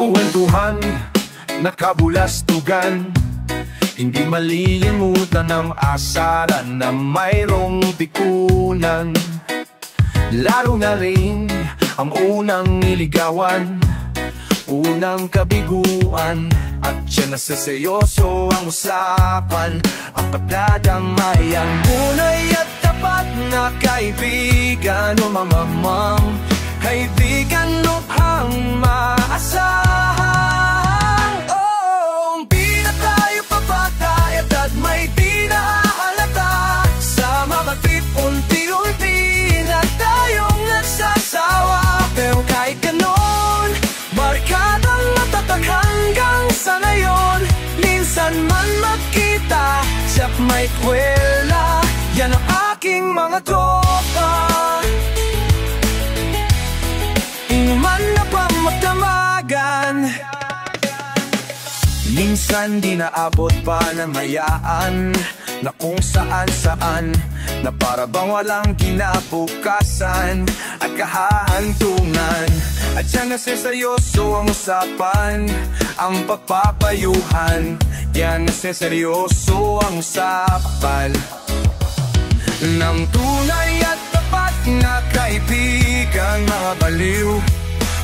kwentuhan, nakabulastugan, hindi malilimutan ang asaran na mayroong pikunan. Laro na rin ang unang niligawan, unang kabiguan, at siya na seryoso ang usapan. Ang pagdadamay ang tunay at tapat na kaibigan o mamamang kaibigan upang maasahan. Oh, di na tayo papata, edad may di nahahalata. Sa mga trip, unti-unti na tayong nagsasawa. Pero kahit ganon, barkadang matatag hanggang sa ngayon. Minsan man magkita, siyak may kwela, yan ang aking mga tropa. Inuman na pa magdamagan, minsan di naabot pa ng hayaan, na kung saan-saan, na para bang walang kinabukasan at kahahantungan. At siya na seryoso ang usapan, ang pagpapayuhan, yan na seryoso ang usapan. Ng tunay at tapat na kaibigan, mga baliw,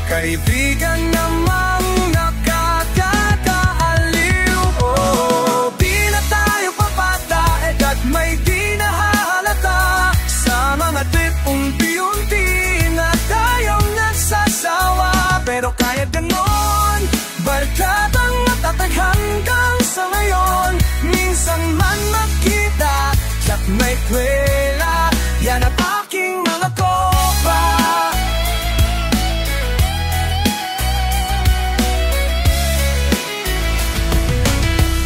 kaibigan namang nakakataaliw. Oh, di na tayo papata, edad may di nahahalata. Sa mga trip, unti-unti na tayong nagsasawa. Pero kahit ganon, barkadang natatag hanggang sa ngayon. Minsan man magkita, siyak may kwela, yan ang aking mga tropa.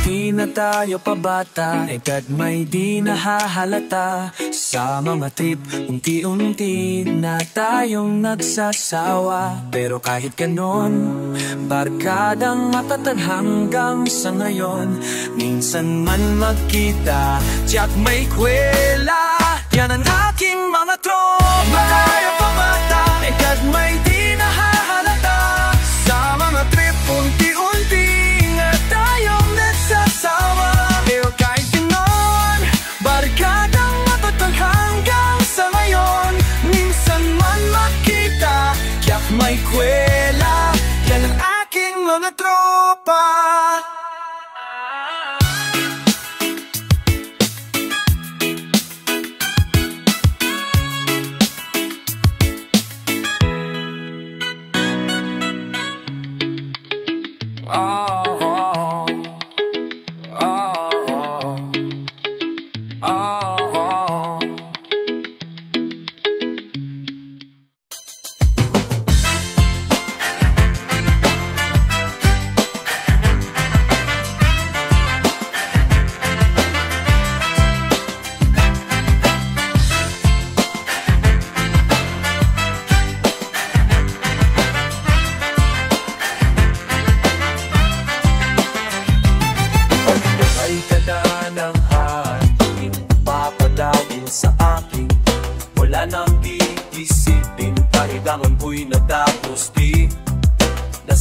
Di na tayo pabata, edad may di nahahalata. Sa mga trip, unti-unti na tayong nagsasawa. Pero kahit ganon, barkadang matatag hanggang sa ngayon. Minsan man magkita, tiyak may kwela, yan ang aking mga tropa. Di na tayo pabata, edad may di nahahalata. Sa mga trip, unti-unti na tayong nagsasawa. Pero kahit ganon, barkadang matatag hanggang sa ngayon. Minsan man magkita, tiyak may kwela, yan ang aking mga tropa.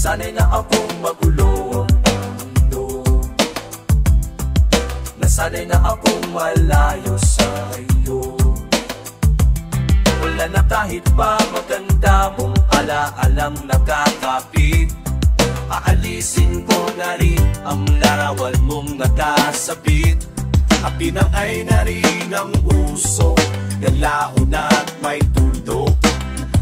Nasanay na akong magulo ang mundo, nasanay na akong malayo sa iyo. Wala na kahit pa maganda mong alaalang nakakapit. Aalisin ko na rin ang larawan mong nakasabit. Apinang ay na rin ang usok, galaon at may tuldok.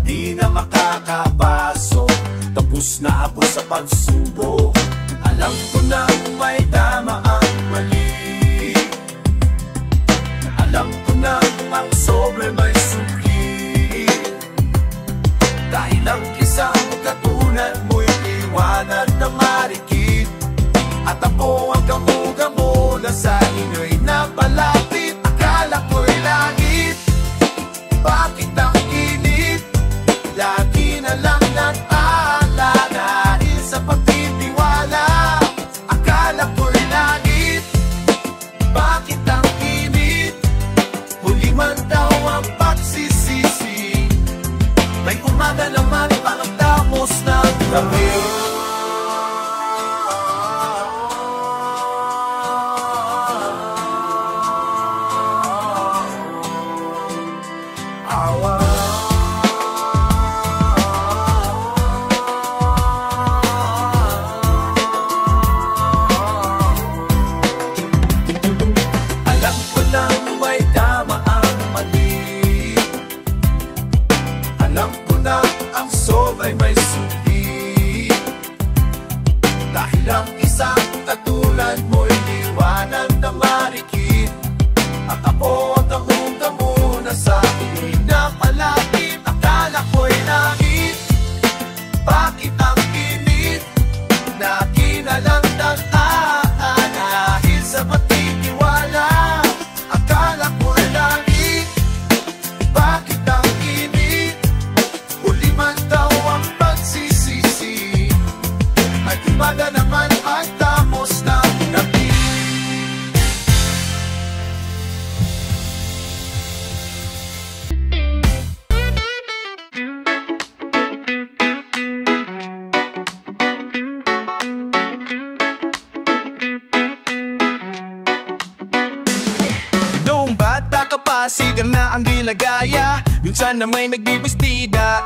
Di na makakapasok, tapos na ako sa pagsubok. Alam ko na may tama ang mali, alam ko na ang sobre may suki. Dahil ang isang katulad mo'y liwanag na marikit, at ako ang gamo-gamo na sa inyo'y napalapit. Akala ko'y langit, bakit ang init? Lagi na lang nag-ala dahil sa pagtitiwala. Akala ko'y langit, bakit ang init? Huli man daw ang pagsisisi, may umaga naman pagtapos ng gabi. marikit. At ako ang damo-damo na sa tuloy na malapit. Akala ko'y langit, bakit ang init na kinalandan dahil sa patitiwala. Akala ko'y langit, bakit ang init, huli man daw ang pagsisisi. At umaga naman ay tamos ng gabi. Noong bata ka pa, sigang na ang ginagaya. Minsan na may nagbibistida,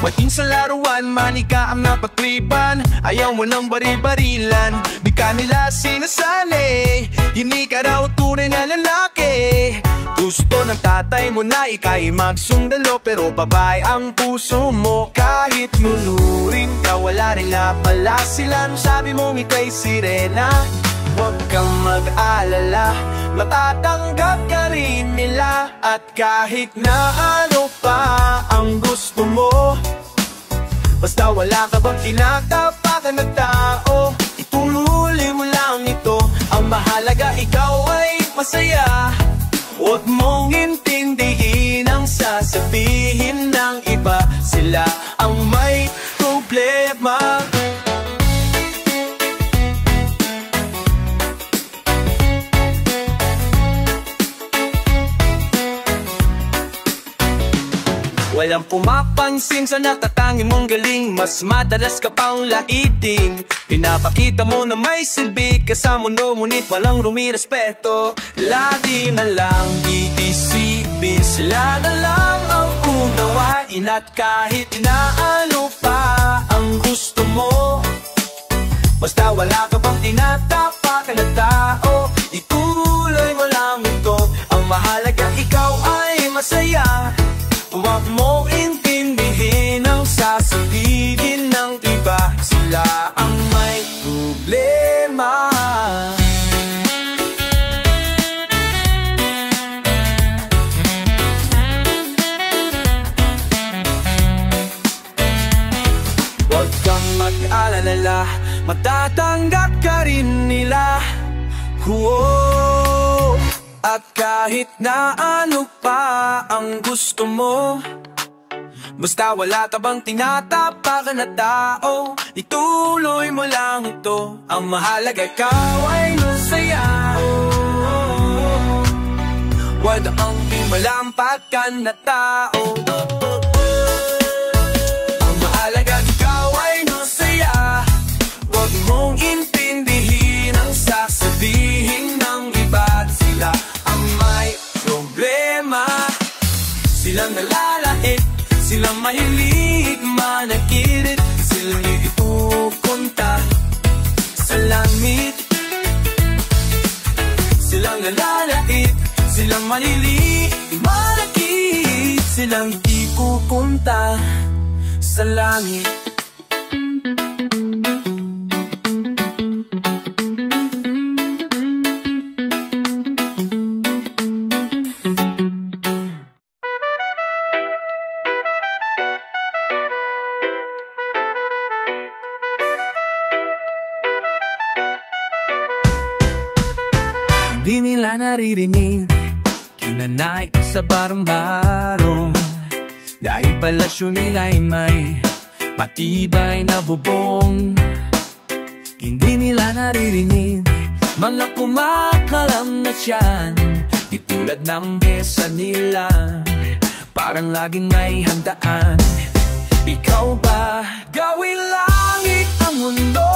wating sa laruan, manika ang napatripan. Ayaw mo ng bari-barilan, di ka nila sinasali. Hindi ka raw tunay na lalaki. Gusto ng tatay mo na ika'y magsundalo, pero babae ang puso mo. Kahit lulurin ka, wala rin na pala sila. Sabi mong ika'y sirena, huwag kang mag-alala, matatanggap ka rin nila. At kahit na ano pa ang gusto mo, basta wala ka bang tinatapakan na tao, ituloy mo lang ito. Ang mahalaga ikaw ay masaya. Huwag mong intindihin ang sasabihin ng iba, sila ang may problema. Walang pumapansin sa natatangin mong galing, mas madalas ka pang laiting. Pinapakita mo na may silbi ka sa mundo, ngunit walang rumirespeto. Lagi na lang iisipin, sila na lang ang unawain. At kahit inaano pa ang gusto mo, basta wala ka bang tinatapakan na tao, ituloy mo lang ito. Ang mahalaga ikaw ay masaya. Huwag mo intindihin ang sasabihin ng iba, sila ang may problema. Huwag kang mag-alala, matatanggap ka rin nila. Whoa. At kahit na ano pa ang gusto mo, basta wala ka bang tinatapakan na tao, ituloy mo lang ito. Ang mahalaga ikaw ay masaya. Huwag ang malampakan na tao. Ang mahalaga ikaw ay masaya. Huwag mong intindihin ang sasabihin ng iba, sila ang may problema. Silang nalalait, silang mahilig manakirit, silang ipupunta sa langit. Silang nalalait, silang mahilig manakit, silang ipupunta sa langit. Di nila naririnig kinanay sa barong-barong, dahil palasyo nila'y may matibay na bubong. Hindi nila naririnig mga kumakalam na tiyan, di tulad ng mesa nila, parang laging may handaan. Ikaw ba gawin langit ang mundo?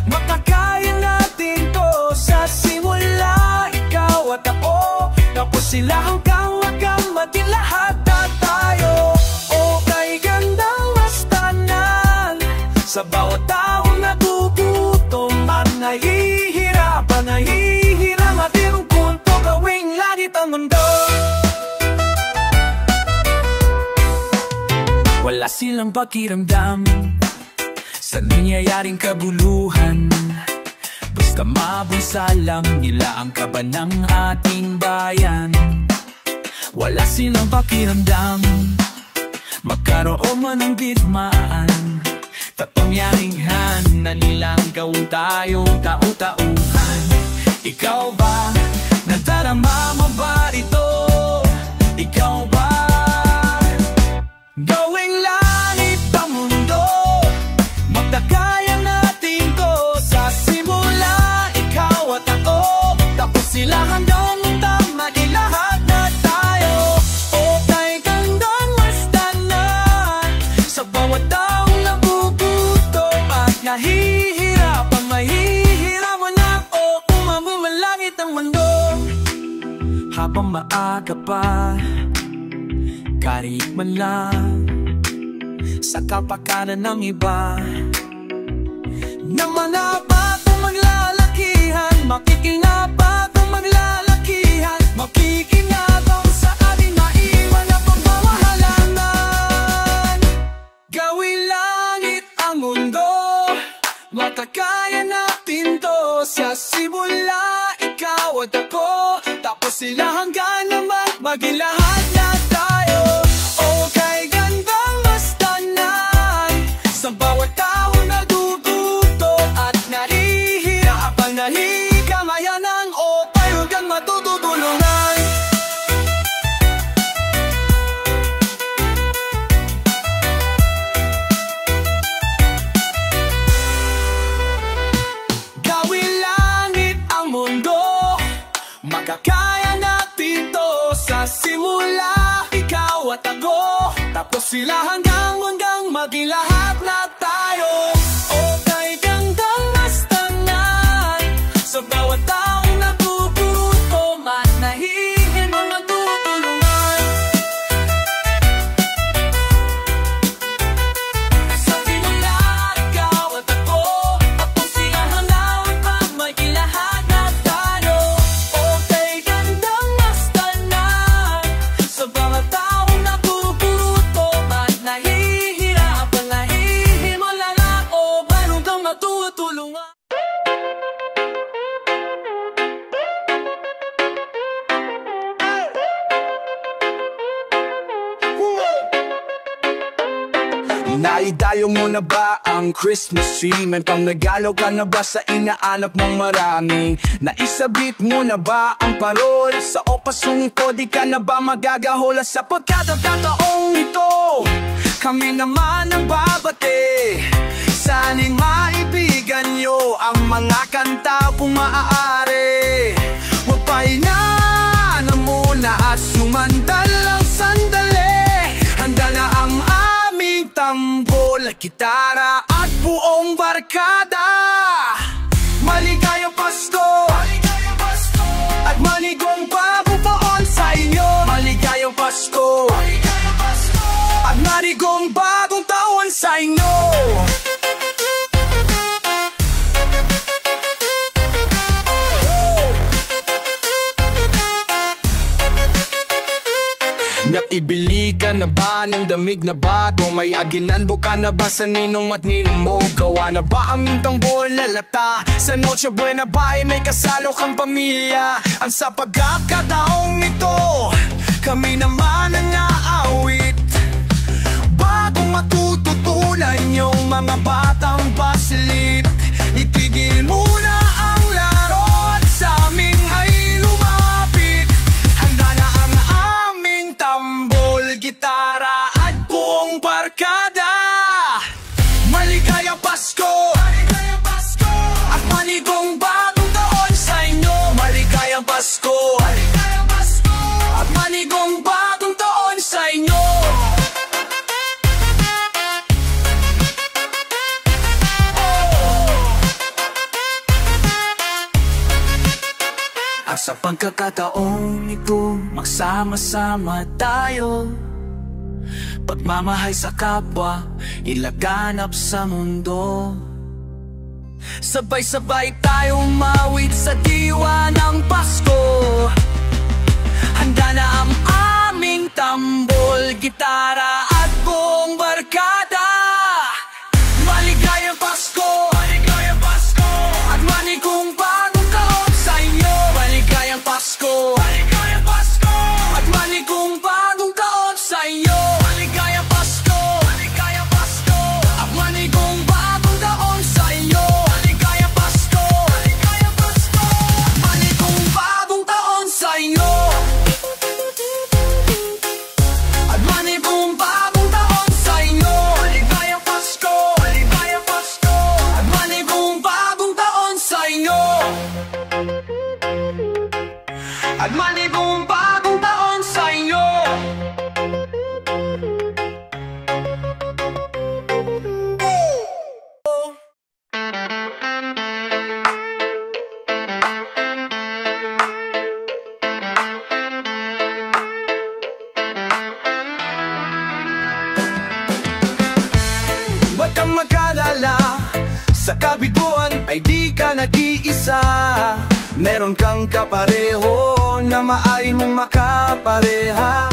Makakaya natin to sa simula. Ikaw at ako, tapos sila hanggang magkamatin lahat na tayo. O kay gandang mastanan, sa bawat taong nagugutom at nahihirapan, nahihiram at inupunto, gawing langit ang mundo. Wala silang pakiramdam sa nangyayaring kabuluhan, Basta mabunsa lang nila ang kaba ng ating bayan. Wala silang pakiramdam magkaroon man ng digmaan. Kapangyarihan na nilang gawin tayong tau-tauhan. Ikaw ba, nadarama mo ba ito? Ikaw ba, gawing langit ang mundo? Magdakaya natin to sa simula. Ikaw at ako, tapos sila hanggang tama lahat na tayo. O kay gandang mastanan sa bawat taong nabubuto at nahihirapan, mahihirapan ako umamumalangit ang mundo. Habang maaga pa, kahit man lang sa kapakanan ng iba, na mga batang maglalakihan, makikinabang maglalakihan, makikinabang sa ating maiwan na pagmamahalangan. Gawin langit ang mundo, matakaya natin to sa simula. Ikaw at ako, tapos sila hanggang naman maging lahat na tayo. O kay gandang mastanan sa bawat tao na duduto at nahihirapan, nahikamayanan o tayo hanggang matutulungan. Gawin langit ang mundo, magkakaya natin to sa simula. Ikaw at ako, tapos sila hanggang maging lahat na tayo. O kay gandang mastanan sa bawat taong natututo at nahihirap matutulungan. Sa simula, ikaw at ako, tapos sila hanggang maging lahat na tayo. O kay gandang mastanan sa bawat taong natututo at nahihirapan, nahihimala o meron kang matutulungan. Naidayo mo na ba ang Christmas tree? May pangregalo ka na ba sa inaanap mong maraming? Naisabit mo na ba ang parol? Sa opasong ito, di ka na ba magagahula? Sa pagkatataong ito, kami naman ang babate. Saning maibigan nyo ang mga kanta kung maaari. Huwag pahinga na muna at sumandal lang sandali. Handa na ang aming tambol, gitara at buong barkada. Maligayang Pasko! Maligayang Pasko! At maligong bagong taon sa inyo. Maligayang Pasko! Maligayang Pasko! At maligong bagong taon sa inyo. Naibili ka na ba ng damig na bato? May aginalbo ka na ba sa ninong at ninong mo? Gawa na ba ang tambol lalata? Sa Noche Buena ba ay may kasalo kang pamilya? Ang sa pagkakataong ito, kami naman ang naawit. Bagong matututunan yung mga batang basilit. Itigil muna ang laro at sa amin ay lumapit. Handa na ang aming tambol, gitara at buong barkada. Maligayang Pasko! Maligayang Pasko! At maligong bagong taon sa inyo. Maligayang Pasko! Maligayang Pasko! At maligong bagong taon sa inyo. At sa pagkakataong ito, magsama-sama tayo. Pagmamahal sa kapwa, ilaganap sa mundo. Sabay-sabay tayong mawit sa diwa ng Pasko. Handa na ang aming tambol, gitara at buong barkada. Maligayang Pasko! Maligayang Pasko! At maligong at malibong bagong taon sa inyo. Huwag kang mag-alala, sa kabiguan ay di ka nag-iisa. Meron kang kapareho na maaari mong makapareha.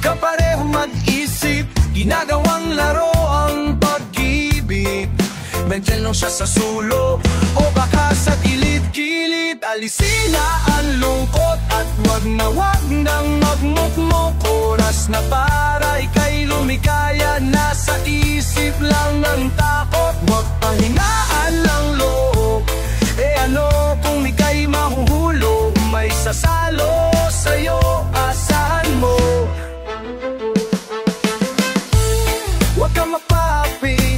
Kapareho mag-isip, ginagawang laro ang pag-ibig. Nandiyan lang siya sa sulok o baka sa gilid-gilid. Alisin na ang lungkot at wag nang magmukmok. Oras na para ika'y lumikaya, nasa isip lang ng takot. Huwag pahingaan ng loob, ano kung ika'y mahuhulog? May sasalo sa'yo, asahan mo. Huwag kang mapapi,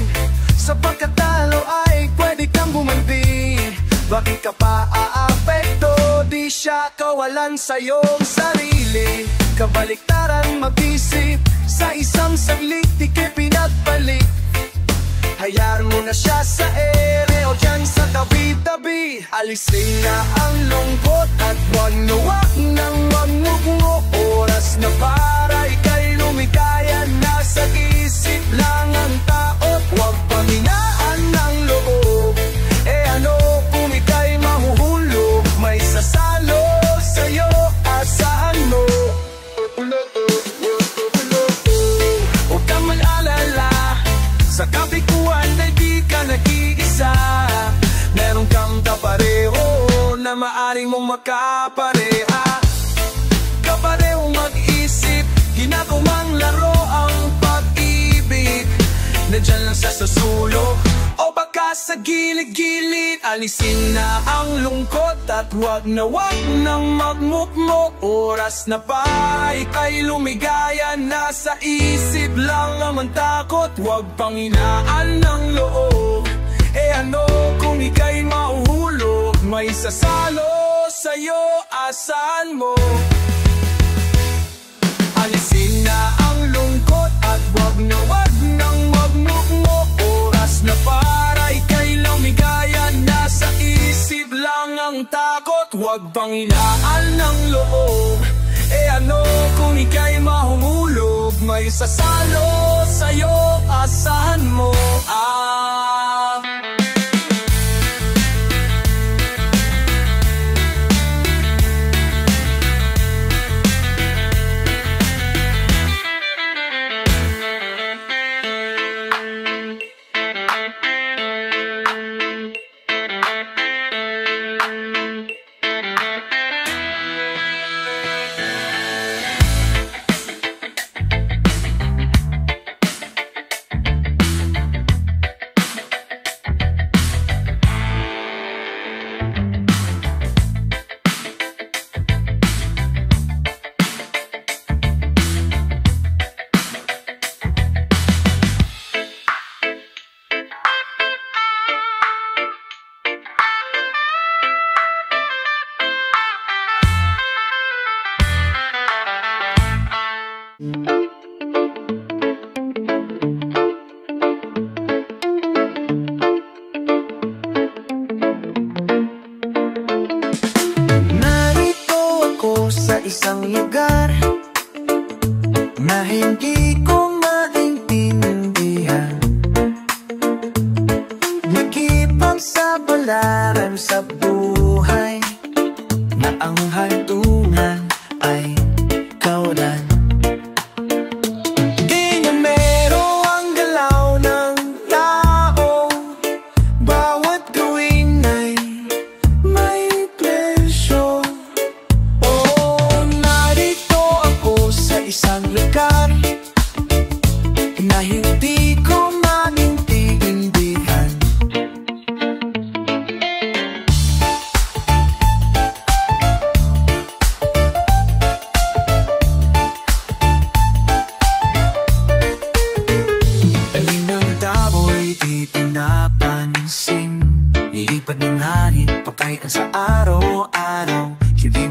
sa pagkatalo ay pwede kang bumanti. Bakit ka pa aapekto? Di siya kawalan sa'yong sarili. Kabaliktaran mag-isip, sa isang saglit di kayo pinagpalit. Hayaan mo na siya sa ere o dyan sa tabi-tabi. Alisin na ang lungkot at wag nang magmukmok. Oras na para ika'y lumikaya, nasa isip lang ang taot. Huwag paminaan ng loob, ano kung ika'y mahuhulog? May sasalo sa'yo, asahan mo. Huwag kang mag-alala, sa kabiguan ay di ka nag-iisa. Meron kang kapareho na maaring mong makapareha. Kapareho mag-isip, ginagawang laro ang pag-ibig. Nandiyan lang siya sa sulok o baka sa gilid-gilid. Alisin na ang lungkot at wag nang magmukmok. Oras na pa ika'y lumigaya, nasa isip lang naman takot. Huwag panghinaan ng loob, ano kung ika'y mahuhulog? May sasalo sa'yo, asahan mo. Alisin na ang lungkot at wag nang magmukmok. Oras na para ika'y lumigaya, nasa isip lang ang takot. Huwag panghinaan ng loob, ano kung ika'y mahuhulog? May sasalo sa'yo, asahan mo. Isang lugar na hindi ko maintindihan, nakipagsabalaran sa buhay, na ang hantungan ay kawalan. Di numero ang galaw ng tao, bawat gawin ay may presyo. Isang lugar na hindi ko maintindihan,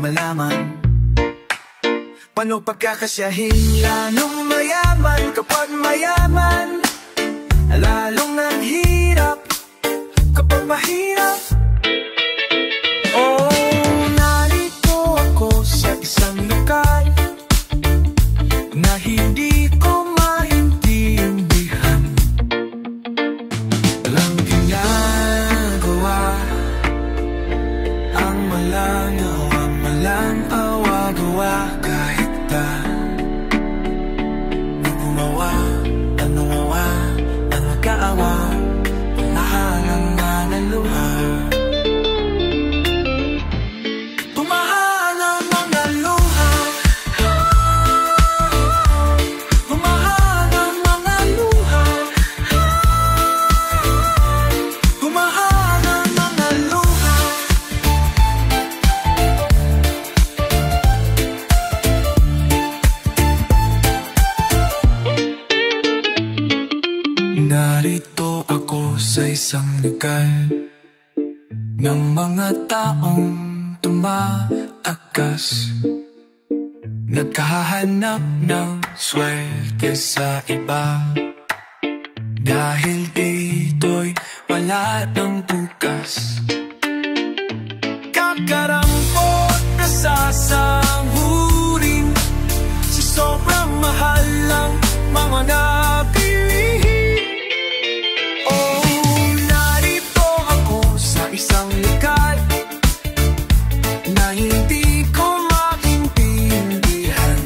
malaman paano pagkakasyahin lalong mayaman. Kapag mayaman, lalong nang hirap kapag mahirap. Oh, narito ako sa isang lugar na hindi ko maintindihan. Walang ginagawa ang malang awa-gawa. Kahit na gumawa, ano magkaawa, pumahalang na naluha. Narito ako sa isang lugar ng mga taong tumatakas, naghahanap ng swerte sa iba. Dahil dito'y wala ng bukas, kakarampot na sasahurin sa sobrang mahal ng mga napilihin. Isang lugar na hindi ko maintindihan.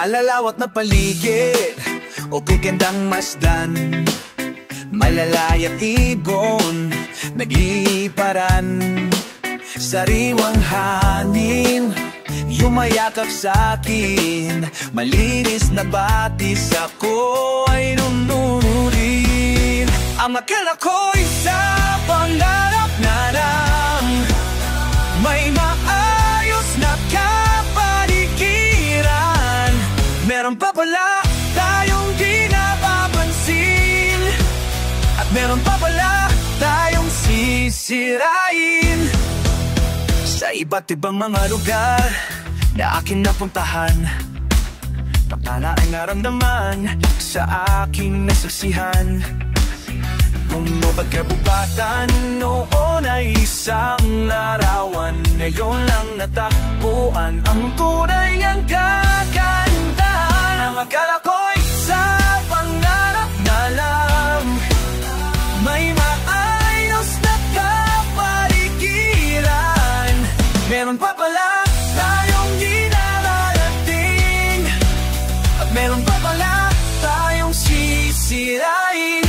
Malalawat na paligid o gagandang masdan, malalayat ibon nag-iiparan. Sariwang hangin yumayakap sa'kin, malinis na batis ako ay nunurin. Ang akala ko'y sa pangarap na lang may maayos na kapaligiran. Meron pa pala tayong di napapansin, at meron pa pala tayong sisirain. Sa iba't ibang mga lugar na aking napuntahan, pakala ay naramdaman sa aking nasaksihan. Kung mapagkabugatan noon ay isang larawan, ngayon lang natakbuhan ang tunay niyang kagandahan. Ang akala ko'y sa pangarap na lang may maayos na kapaligiran. Meron pa pala tayong di nararating, at meron pa pala tayong sisirain.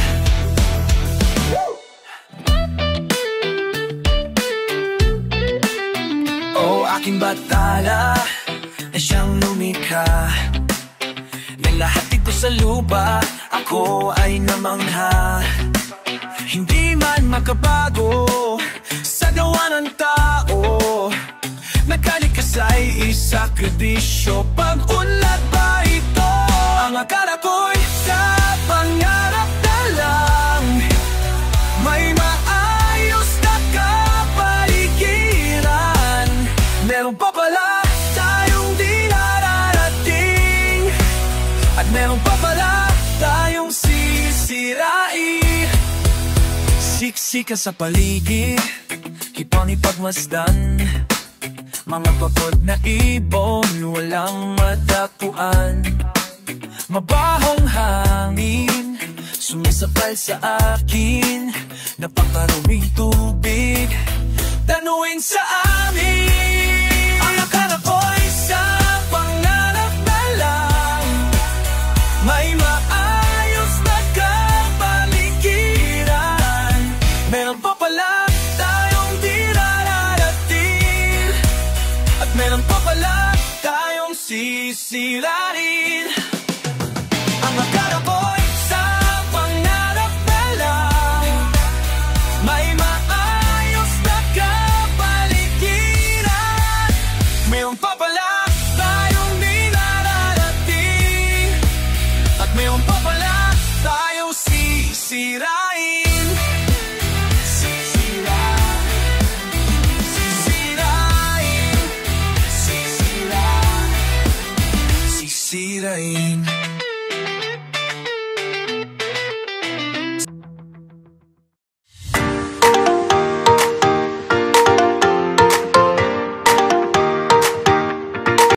O aking batala na siyang lumikha, na lahat ito sa lupa ako ay namangha. Hindi man makabago sa gawa ng tao, nagkalikas ay isakredisyo. Pag-unlad ba ito? Ang akala ko'y sa pangarap na lang may maayos na kapaligiran. Meron pa pala tayong di nararating, at meron pa pala tayong sisirain. Siksika sa paligid, ipang ipagmasdan, Mga pagod na ibon, walang madapuan. Mabahong hangin, sumisapal sa akin. Napakaruming tubig, tanuin sa amin. Ang akala ko'y sa pangarap na lang, may maayos na kapaligiran. Meron pa pala tayong di nararating, at meron pa pala tayong sisirain. Ang akala ko'y sa pangarap na lang, may maayos na kapaligiran. Mayroon pa pala tayong di nararating, at mayroon pa pala tayong sisirain. Sisirain.